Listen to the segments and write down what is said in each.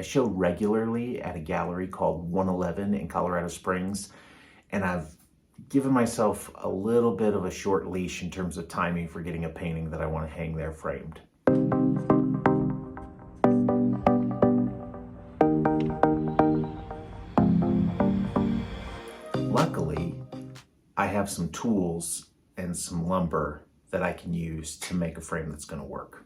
I show regularly at a gallery called 111 in Colorado Springs, and I've given myself a little bit of a short leash in terms of timing for getting a painting that I want to hang there framed. Luckily, I have some tools and some lumber that I can use to make a frame that's going to work.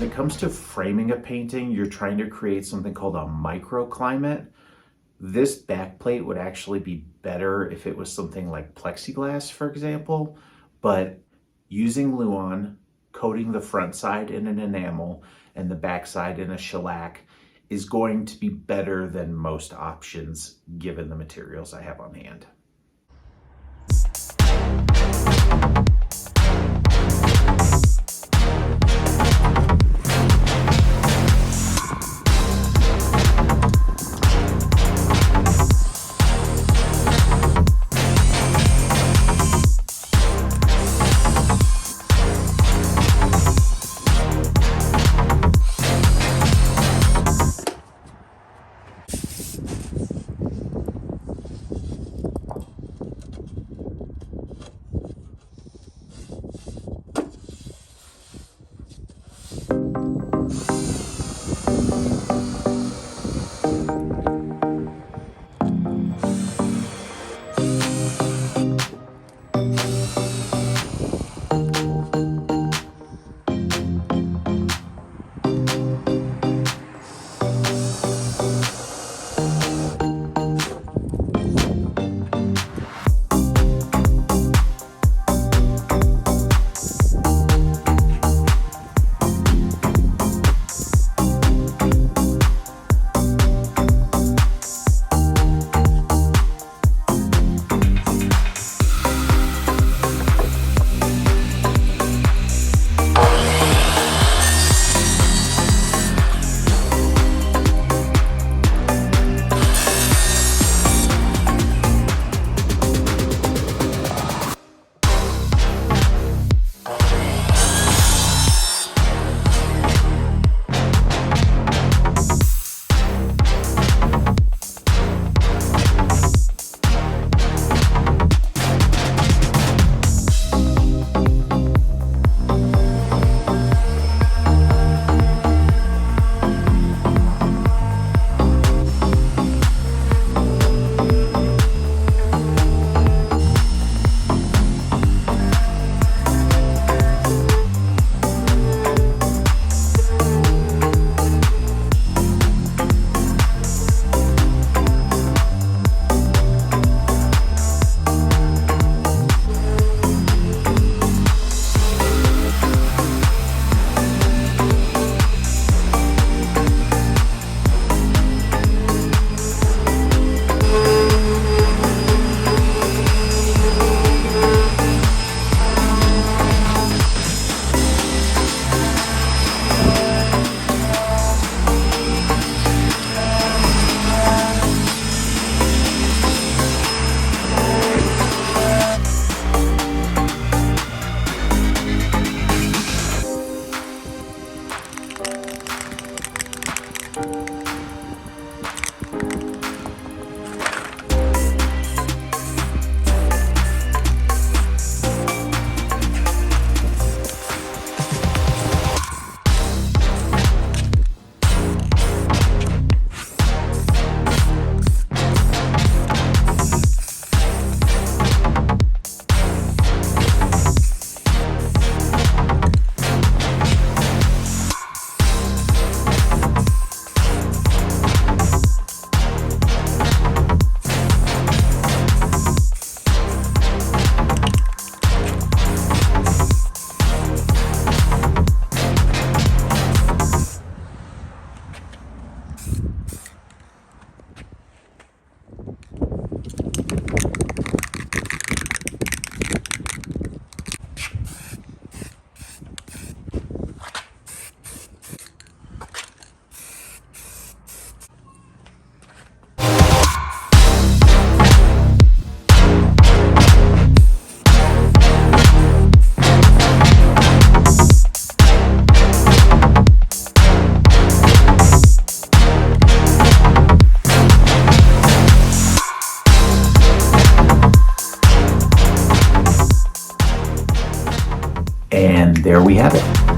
When it comes to framing a painting, you're trying to create something called a microclimate. This backplate would actually be better if it was something like plexiglass, for example, but using Luan, coating the front side in an enamel and the back side in a shellac is going to be better than most options given the materials I have on hand. And there we have it.